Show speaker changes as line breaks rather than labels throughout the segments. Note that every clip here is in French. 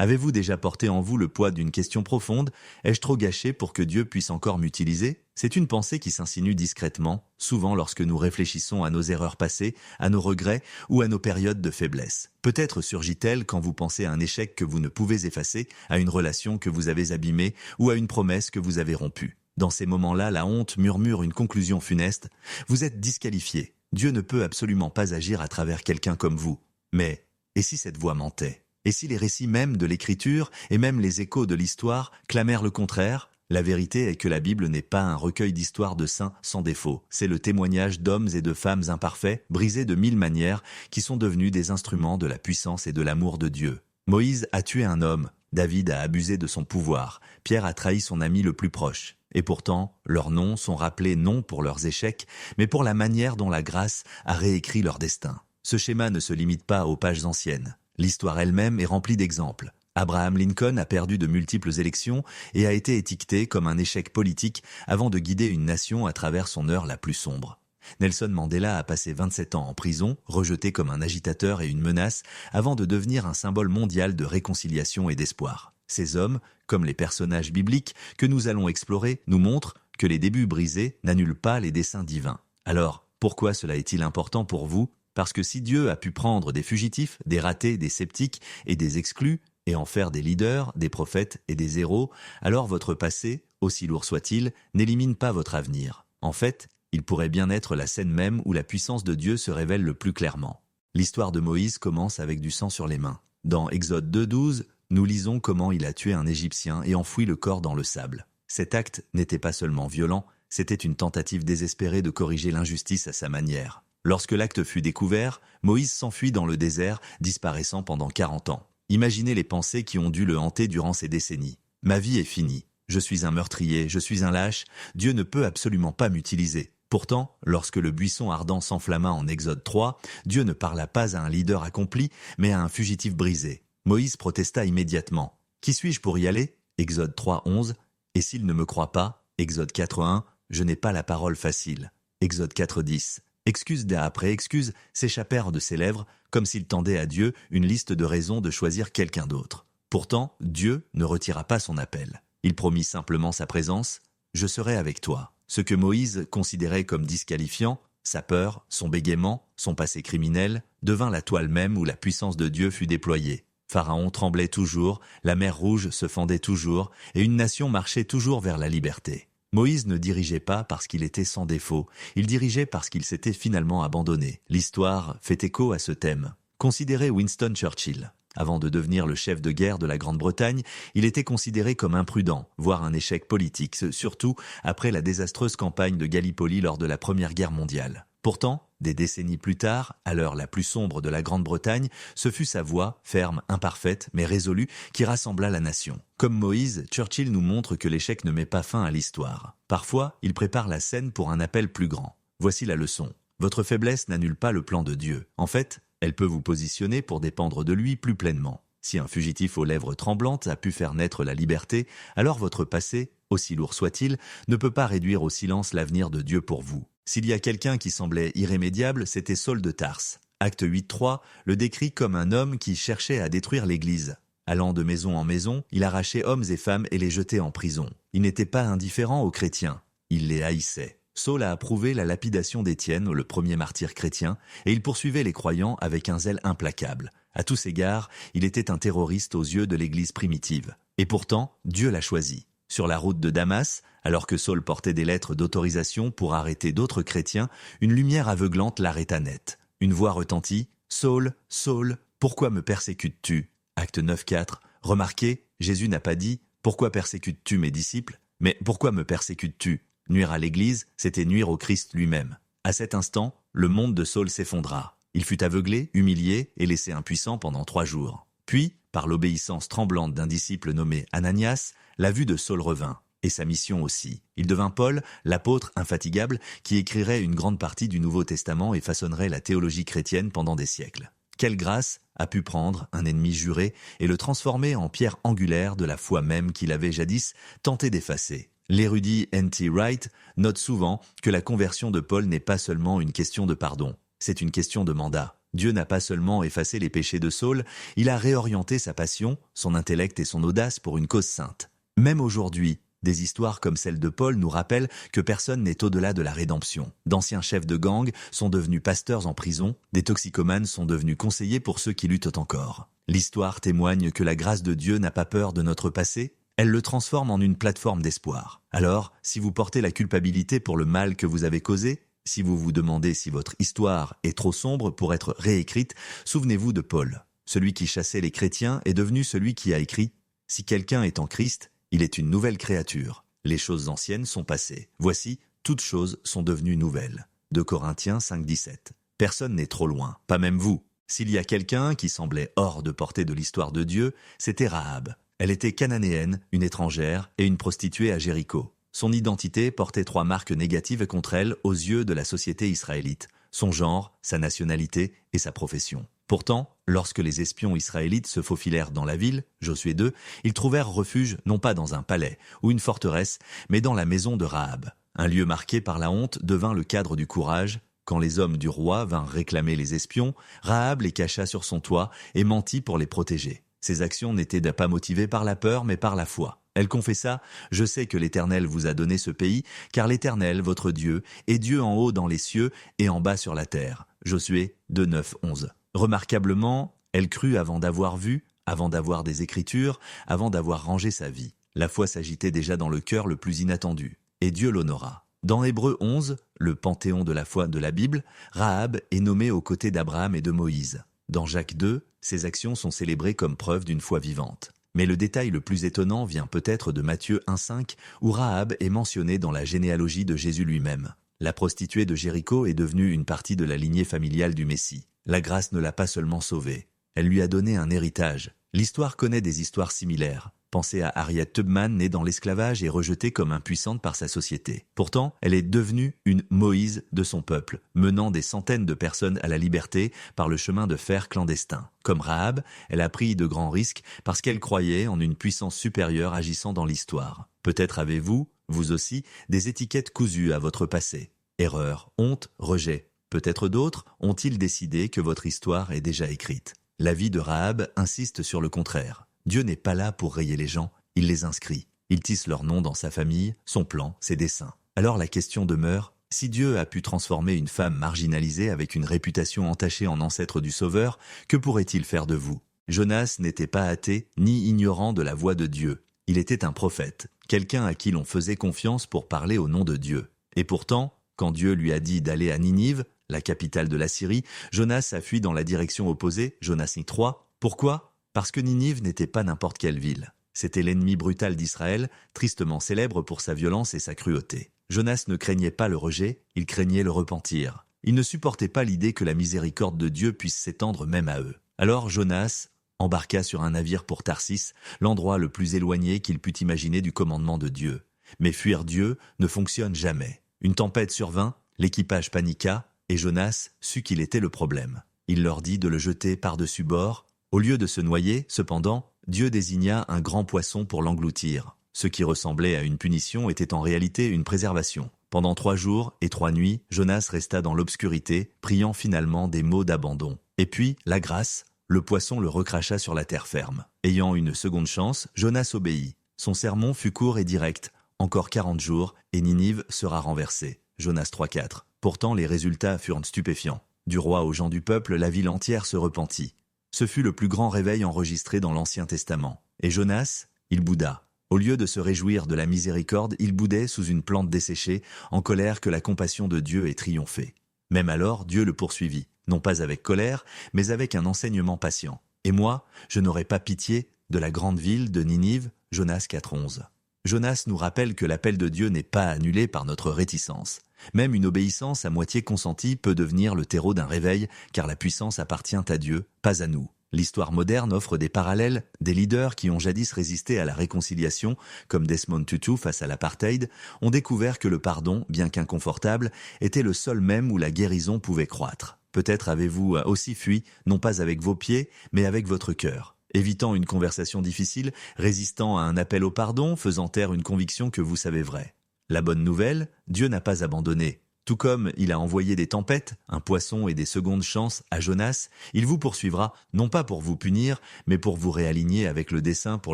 Avez-vous déjà porté en vous le poids d'une question profonde? Ai-je trop gâché pour que Dieu puisse encore m'utiliser? C'est une pensée qui s'insinue discrètement, souvent lorsque nous réfléchissons à nos erreurs passées, à nos regrets ou à nos périodes de faiblesse. Peut-être surgit-elle quand vous pensez à un échec que vous ne pouvez effacer, à une relation que vous avez abîmée ou à une promesse que vous avez rompue. Dans ces moments-là, la honte murmure une conclusion funeste. Vous êtes disqualifié. Dieu ne peut absolument pas agir à travers quelqu'un comme vous. Mais, et si cette voix mentait? Et si les récits même de l'Écriture et même les échos de l'histoire clamèrent le contraire? La vérité est que la Bible n'est pas un recueil d'histoires de saints sans défaut. C'est le témoignage d'hommes et de femmes imparfaits, brisés de mille manières, qui sont devenus des instruments de la puissance et de l'amour de Dieu. Moïse a tué un homme, David a abusé de son pouvoir, Pierre a trahi son ami le plus proche. Et pourtant, leurs noms sont rappelés non pour leurs échecs, mais pour la manière dont la grâce a réécrit leur destin. Ce schéma ne se limite pas aux pages anciennes. L'histoire elle-même est remplie d'exemples. Abraham Lincoln a perdu de multiples élections et a été étiqueté comme un échec politique avant de guider une nation à travers son heure la plus sombre. Nelson Mandela a passé 27 ans en prison, rejeté comme un agitateur et une menace, avant de devenir un symbole mondial de réconciliation et d'espoir. Ces hommes, comme les personnages bibliques que nous allons explorer, nous montrent que les débuts brisés n'annulent pas les desseins divins. Alors, pourquoi cela est-il important pour vous? Parce que si Dieu a pu prendre des fugitifs, des ratés, des sceptiques et des exclus, et en faire des leaders, des prophètes et des héros, alors votre passé, aussi lourd soit-il, n'élimine pas votre avenir. En fait, il pourrait bien être la scène même où la puissance de Dieu se révèle le plus clairement. L'histoire de Moïse commence avec du sang sur les mains. Dans Exode 2:12, nous lisons comment il a tué un Égyptien et enfoui le corps dans le sable. Cet acte n'était pas seulement violent, c'était une tentative désespérée de corriger l'injustice à sa manière. Lorsque l'acte fut découvert, Moïse s'enfuit dans le désert, disparaissant pendant 40 ans. Imaginez les pensées qui ont dû le hanter durant ces décennies. Ma vie est finie. Je suis un meurtrier, je suis un lâche. Dieu ne peut absolument pas m'utiliser. Pourtant, lorsque le buisson ardent s'enflamma en Exode 3, Dieu ne parla pas à un leader accompli, mais à un fugitif brisé. Moïse protesta immédiatement. « Qui suis-je pour y aller » Exode 3:11. « Et s'il ne me croit pas » Exode 4:1. « Je n'ai pas la parole facile » Exode 4:10. Excuse après excuse s'échappèrent de ses lèvres, comme s'il tendait à Dieu une liste de raisons de choisir quelqu'un d'autre. Pourtant, Dieu ne retira pas son appel. Il promit simplement sa présence « Je serai avec toi ». Ce que Moïse considérait comme disqualifiant, sa peur, son bégaiement, son passé criminel, devint la toile même où la puissance de Dieu fut déployée. Pharaon tremblait toujours, la mer Rouge se fendait toujours, et une nation marchait toujours vers la liberté. Moïse ne dirigeait pas parce qu'il était sans défaut, il dirigeait parce qu'il s'était finalement abandonné. L'histoire fait écho à ce thème. Considérez Winston Churchill. Avant de devenir le chef de guerre de la Grande-Bretagne, il était considéré comme imprudent, voire un échec politique, surtout après la désastreuse campagne de Gallipoli lors de la Première Guerre mondiale. Pourtant, des décennies plus tard, à l'heure la plus sombre de la Grande-Bretagne, ce fut sa voix, ferme, imparfaite, mais résolue, qui rassembla la nation. Comme Moïse, Churchill nous montre que l'échec ne met pas fin à l'histoire. Parfois, il prépare la scène pour un appel plus grand. Voici la leçon. Votre faiblesse n'annule pas le plan de Dieu. En fait, elle peut vous positionner pour dépendre de lui plus pleinement. Si un fugitif aux lèvres tremblantes a pu faire naître la liberté, alors votre passé, aussi lourd soit-il, ne peut pas réduire au silence l'avenir de Dieu pour vous. S'il y a quelqu'un qui semblait irrémédiable, c'était Saul de Tarse. Acte 8:3 le décrit comme un homme qui cherchait à détruire l'Église. Allant de maison en maison, il arrachait hommes et femmes et les jetait en prison. Il n'était pas indifférent aux chrétiens, il les haïssait. Saul a approuvé la lapidation d'Étienne, le premier martyr chrétien, et il poursuivait les croyants avec un zèle implacable. À tous égards, il était un terroriste aux yeux de l'Église primitive. Et pourtant, Dieu l'a choisi. Sur la route de Damas, alors que Saul portait des lettres d'autorisation pour arrêter d'autres chrétiens, une lumière aveuglante l'arrêta net. Une voix retentit « Saul, Saul, pourquoi me persécutes-tu » Acte 9:4. Remarquez, Jésus n'a pas dit « Pourquoi persécutes-tu mes disciples ?» mais « Pourquoi me persécutes-tu » Nuire à l'Église, c'était nuire au Christ lui-même. À cet instant, le monde de Saul s'effondra. Il fut aveuglé, humilié et laissé impuissant pendant 3 jours. Puis, par l'obéissance tremblante d'un disciple nommé Ananias, la vue de Saul revint, et sa mission aussi. Il devint Paul, l'apôtre infatigable, qui écrirait une grande partie du Nouveau Testament et façonnerait la théologie chrétienne pendant des siècles. Quelle grâce a pu prendre un ennemi juré et le transformer en pierre angulaire de la foi même qu'il avait jadis tenté d'effacer. L'érudit N.T. Wright note souvent que la conversion de Paul n'est pas seulement une question de pardon, c'est une question de mandat. Dieu n'a pas seulement effacé les péchés de Saul, il a réorienté sa passion, son intellect et son audace pour une cause sainte. Même aujourd'hui, des histoires comme celle de Paul nous rappellent que personne n'est au-delà de la rédemption. D'anciens chefs de gang sont devenus pasteurs en prison, des toxicomanes sont devenus conseillers pour ceux qui luttent encore. L'histoire témoigne que la grâce de Dieu n'a pas peur de notre passé, elle le transforme en une plateforme d'espoir. Alors, si vous portez la culpabilité pour le mal que vous avez causé, si vous vous demandez si votre histoire est trop sombre pour être réécrite, souvenez-vous de Paul. Celui qui chassait les chrétiens est devenu celui qui a écrit « Si quelqu'un est en Christ, il est une nouvelle créature. Les choses anciennes sont passées. Voici, toutes choses sont devenues nouvelles. » 2 Corinthiens 5,17. Personne n'est trop loin, pas même vous. S'il y a quelqu'un qui semblait hors de portée de l'histoire de Dieu, c'était Rahab. Elle était cananéenne, une étrangère et une prostituée à Jéricho. Son identité portait 3 marques négatives contre elle aux yeux de la société israélite, son genre, sa nationalité et sa profession. Pourtant, lorsque les espions israélites se faufilèrent dans la ville, Josué 2, ils trouvèrent refuge non pas dans un palais ou une forteresse, mais dans la maison de Rahab. Un lieu marqué par la honte devint le cadre du courage. Quand les hommes du roi vinrent réclamer les espions, Rahab les cacha sur son toit et mentit pour les protéger. Ses actions n'étaient pas motivées par la peur mais par la foi. Elle confessa « Je sais que l'Éternel vous a donné ce pays, car l'Éternel, votre Dieu, est Dieu en haut dans les cieux et en bas sur la terre. » Josué 2, 9, 11. Remarquablement, elle crut avant d'avoir vu, avant d'avoir des écritures, avant d'avoir rangé sa vie. La foi s'agitait déjà dans le cœur le plus inattendu, et Dieu l'honora. Dans Hébreux 11, le panthéon de la foi de la Bible, Rahab est nommée aux côtés d'Abraham et de Moïse. Dans Jacques 2, ses actions sont célébrées comme preuve d'une foi vivante. Mais le détail le plus étonnant vient peut-être de Matthieu 1,5, où Rahab est mentionnée dans la généalogie de Jésus lui-même. La prostituée de Jéricho est devenue une partie de la lignée familiale du Messie. La grâce ne l'a pas seulement sauvée, elle lui a donné un héritage. L'histoire connaît des histoires similaires. Pensez à Harriet Tubman, née dans l'esclavage et rejetée comme impuissante par sa société. Pourtant, elle est devenue une Moïse de son peuple, menant des centaines de personnes à la liberté par le chemin de fer clandestin. Comme Rahab, elle a pris de grands risques parce qu'elle croyait en une puissance supérieure agissant dans l'histoire. Peut-être avez-vous, vous aussi, des étiquettes cousues à votre passé. Erreur, honte, rejet. Peut-être d'autres ont-ils décidé que votre histoire est déjà écrite. La vie de Rahab insiste sur le contraire. Dieu n'est pas là pour rayer les gens, il les inscrit. Il tisse leur nom dans sa famille, son plan, ses desseins. Alors la question demeure, si Dieu a pu transformer une femme marginalisée avec une réputation entachée en ancêtre du Sauveur, que pourrait-il faire de vous? Jonas n'était pas athée ni ignorant de la voix de Dieu. Il était un prophète, quelqu'un à qui l'on faisait confiance pour parler au nom de Dieu. Et pourtant, quand Dieu lui a dit d'aller à Ninive, la capitale de la Syrie, Jonas a fui dans la direction opposée, Jonas 3. Pourquoi? Parce que Ninive n'était pas n'importe quelle ville. C'était l'ennemi brutal d'Israël, tristement célèbre pour sa violence et sa cruauté. Jonas ne craignait pas le rejet, il craignait le repentir. Il ne supportait pas l'idée que la miséricorde de Dieu puisse s'étendre même à eux. Alors Jonas embarqua sur un navire pour Tarsis, l'endroit le plus éloigné qu'il pût imaginer du commandement de Dieu. Mais fuir Dieu ne fonctionne jamais. Une tempête survint, l'équipage paniqua, et Jonas sut qu'il était le problème. Il leur dit de le jeter par-dessus bord. Au lieu de se noyer, cependant, Dieu désigna un grand poisson pour l'engloutir. Ce qui ressemblait à une punition était en réalité une préservation. Pendant 3 jours et 3 nuits, Jonas resta dans l'obscurité, priant finalement des mots d'abandon. Et puis, la grâce, le poisson le recracha sur la terre ferme. Ayant une seconde chance, Jonas obéit. Son sermon fut court et direct. Encore 40 jours, et Ninive sera renversée. Jonas 3,4. Pourtant, les résultats furent stupéfiants. Du roi aux gens du peuple, la ville entière se repentit. Ce fut le plus grand réveil enregistré dans l'Ancien Testament. Et Jonas, il bouda. Au lieu de se réjouir de la miséricorde, il boudait sous une plante desséchée, en colère que la compassion de Dieu ait triomphé. Même alors, Dieu le poursuivit, non pas avec colère, mais avec un enseignement patient. Et moi, je n'aurai pas pitié de la grande ville de Ninive, Jonas 4,11. Jonas nous rappelle que l'appel de Dieu n'est pas annulé par notre réticence. Même une obéissance à moitié consentie peut devenir le terreau d'un réveil, car la puissance appartient à Dieu, pas à nous. L'histoire moderne offre des parallèles, des leaders qui ont jadis résisté à la réconciliation, comme Desmond Tutu face à l'apartheid, ont découvert que le pardon, bien qu'inconfortable, était le seul même où la guérison pouvait croître. Peut-être avez-vous aussi fui, non pas avec vos pieds, mais avec votre cœur. Évitant une conversation difficile, résistant à un appel au pardon, faisant taire une conviction que vous savez vraie. La bonne nouvelle, Dieu n'a pas abandonné. Tout comme il a envoyé des tempêtes, un poisson et des secondes chances à Jonas, il vous poursuivra, non pas pour vous punir, mais pour vous réaligner avec le dessein pour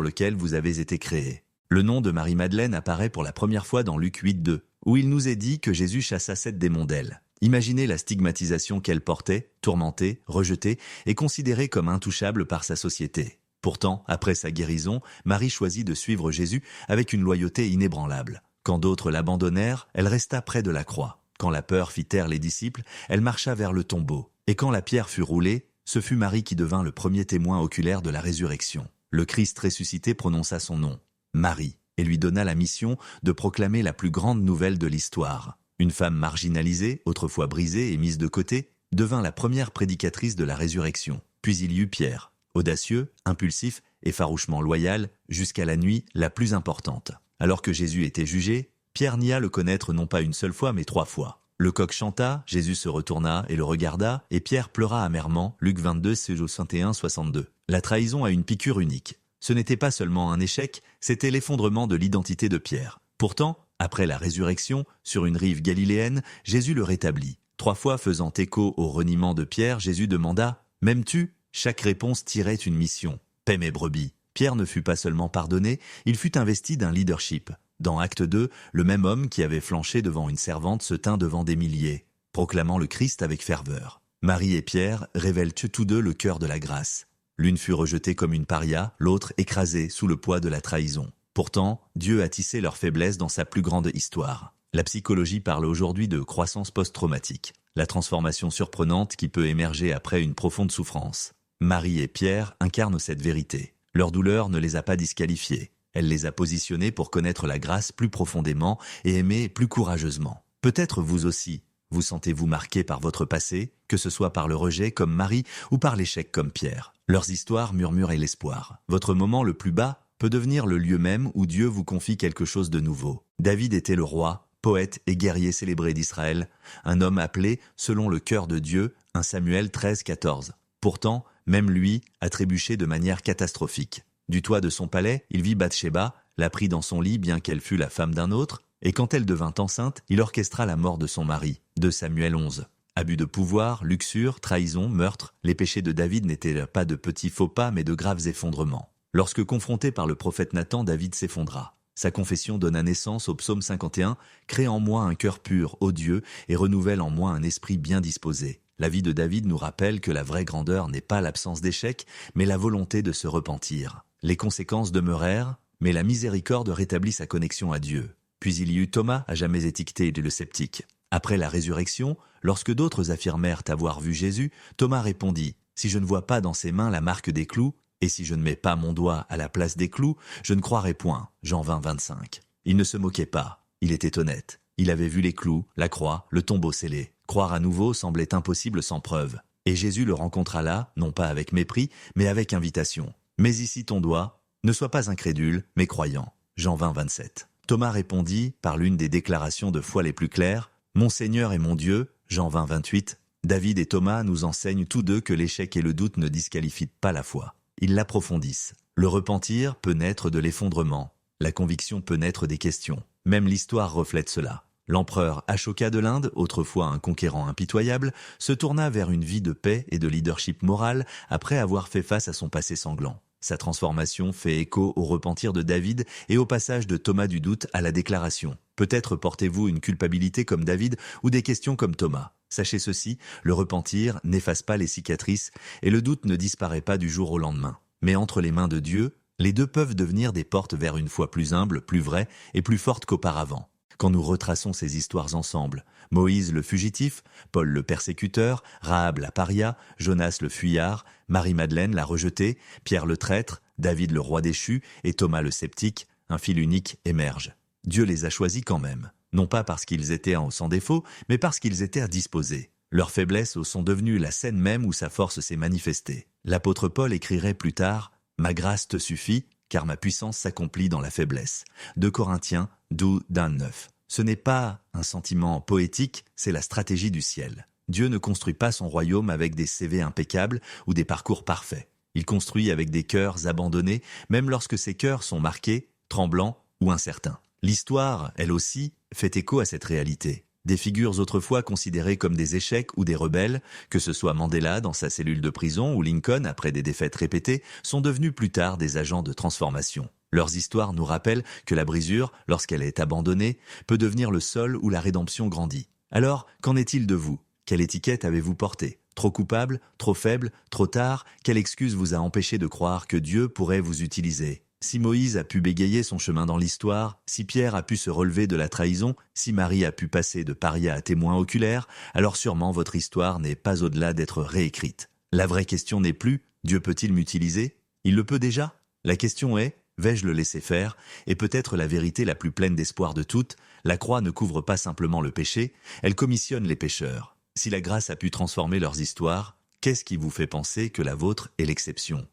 lequel vous avez été créés. Le nom de Marie-Madeleine apparaît pour la première fois dans Luc 8:2, où il nous est dit que Jésus chassa 7 démons d'elle. Imaginez la stigmatisation qu'elle portait, tourmentée, rejetée et considérée comme intouchable par sa société. Pourtant, après sa guérison, Marie choisit de suivre Jésus avec une loyauté inébranlable. Quand d'autres l'abandonnèrent, elle resta près de la croix. Quand la peur fit taire les disciples, elle marcha vers le tombeau. Et quand la pierre fut roulée, ce fut Marie qui devint le premier témoin oculaire de la résurrection. Le Christ ressuscité prononça son nom, Marie, et lui donna la mission de proclamer la plus grande nouvelle de l'histoire. Une femme marginalisée, autrefois brisée et mise de côté, devint la première prédicatrice de la résurrection. Puis il y eut Pierre, audacieux, impulsif et farouchement loyal, jusqu'à la nuit la plus importante. Alors que Jésus était jugé, Pierre nia le connaître non pas une seule fois mais 3 fois. Le coq chanta, Jésus se retourna et le regarda, et Pierre pleura amèrement, Luc 22, 61-62. La trahison a une piqûre unique. Ce n'était pas seulement un échec, c'était l'effondrement de l'identité de Pierre. Pourtant, après la résurrection, sur une rive galiléenne, Jésus le rétablit. 3 fois faisant écho au reniement de Pierre, Jésus demanda « M'aimes-tu » Chaque réponse tirait une mission. « Paie mes brebis ». Pierre ne fut pas seulement pardonné, il fut investi d'un leadership. Dans Acte 2, le même homme qui avait flanché devant une servante se tint devant des milliers, proclamant le Christ avec ferveur. Marie et Pierre révèlent tous deux le cœur de la grâce. L'une fut rejetée comme une paria, l'autre écrasée sous le poids de la trahison. Pourtant, Dieu a tissé leur faiblesse dans sa plus grande histoire. La psychologie parle aujourd'hui de croissance post-traumatique, la transformation surprenante qui peut émerger après une profonde souffrance. Marie et Pierre incarnent cette vérité. Leur douleur ne les a pas disqualifiés. Elle les a positionnés pour connaître la grâce plus profondément et aimer plus courageusement. Peut-être vous aussi, vous sentez-vous marqué par votre passé, que ce soit par le rejet comme Marie ou par l'échec comme Pierre. Leurs histoires murmurent l'espoir. Votre moment le plus bas peut devenir le lieu même où Dieu vous confie quelque chose de nouveau. David était le roi, poète et guerrier célébré d'Israël, un homme appelé selon le cœur de Dieu, 1 Samuel 13-14. Pourtant, même lui a trébuché de manière catastrophique. Du toit de son palais, il vit Bathsheba, la prit dans son lit bien qu'elle fût la femme d'un autre, et quand elle devint enceinte, il orchestra la mort de son mari. 2 Samuel 11. Abus de pouvoir, luxure, trahison, meurtre, les péchés de David n'étaient pas de petits faux pas mais de graves effondrements. Lorsque confronté par le prophète Nathan, David s'effondra. Sa confession donna naissance au psaume 51, « Crée en moi un cœur pur, ô Dieu, et renouvelle en moi un esprit bien disposé ». La vie de David nous rappelle que la vraie grandeur n'est pas l'absence d'échec, mais la volonté de se repentir. Les conséquences demeurèrent, mais la miséricorde rétablit sa connexion à Dieu. Puis il y eut Thomas, à jamais étiqueté le sceptique. Après la résurrection, lorsque d'autres affirmèrent avoir vu Jésus, Thomas répondit « Si je ne vois pas dans ses mains la marque des clous, et si je ne mets pas mon doigt à la place des clous, je ne croirai point. » Jean 20, 25. Il ne se moquait pas, il était honnête. Il avait vu les clous, la croix, le tombeau scellé. Croire à nouveau semblait impossible sans preuve. Et Jésus le rencontra là, non pas avec mépris, mais avec invitation. « Mets ici ton doigt, ne sois pas incrédule, mais croyant. » Jean 20, 27. Thomas répondit, par l'une des déclarations de foi les plus claires, « Mon Seigneur et mon Dieu. » Jean 20, 28. David et Thomas nous enseignent tous deux que l'échec et le doute ne disqualifient pas la foi. Ils l'approfondissent. Le repentir peut naître de l'effondrement. La conviction peut naître des questions. Même l'histoire reflète cela. L'empereur Ashoka de l'Inde, autrefois un conquérant impitoyable, se tourna vers une vie de paix et de leadership moral après avoir fait face à son passé sanglant. Sa transformation fait écho au repentir de David et au passage de Thomas du doute à la déclaration. Peut-être portez-vous une culpabilité comme David ou des questions comme Thomas. Sachez ceci, le repentir n'efface pas les cicatrices et le doute ne disparaît pas du jour au lendemain. Mais entre les mains de Dieu, les deux peuvent devenir des portes vers une foi plus humble, plus vraie et plus forte qu'auparavant. Quand nous retraçons ces histoires ensemble, Moïse le fugitif, Paul le persécuteur, Rahab la paria, Jonas le fuyard, Marie-Madeleine la rejetée, Pierre le traître, David le roi déchu et Thomas le sceptique, un fil unique émerge. Dieu les a choisis quand même, non pas parce qu'ils étaient sans défaut, mais parce qu'ils étaient disposés. Leurs faiblesses sont devenues la scène même où sa force s'est manifestée. L'apôtre Paul écrirait plus tard « Ma grâce te suffit, car ma puissance s'accomplit dans la faiblesse. » 2 Corinthiens 12, 9. Ce n'est pas un sentiment poétique, c'est la stratégie du ciel. Dieu ne construit pas son royaume avec des CV impeccables ou des parcours parfaits. Il construit avec des cœurs abandonnés, même lorsque ces cœurs sont marqués, tremblants ou incertains. L'histoire, elle aussi, fait écho à cette réalité. Des figures autrefois considérées comme des échecs ou des rebelles, que ce soit Mandela dans sa cellule de prison ou Lincoln après des défaites répétées, sont devenus plus tard des agents de transformation. Leurs histoires nous rappellent que la brisure, lorsqu'elle est abandonnée, peut devenir le sol où la rédemption grandit. Alors, qu'en est-il de vous? Quelle étiquette avez-vous portée? Trop coupable? Trop faible? Trop tard? Quelle excuse vous a empêché de croire que Dieu pourrait vous utiliser? Si Moïse a pu bégayer son chemin dans l'histoire, si Pierre a pu se relever de la trahison, si Marie a pu passer de paria à témoin oculaire, alors sûrement votre histoire n'est pas au-delà d'être réécrite. La vraie question n'est plus « Dieu peut-il m'utiliser ?» Il le peut déjà. La question est « Vais-je le laisser faire ?» Et peut-être la vérité la plus pleine d'espoir de toutes, la croix ne couvre pas simplement le péché, elle commissionne les pécheurs. Si la grâce a pu transformer leurs histoires, qu'est-ce qui vous fait penser que la vôtre est l'exception?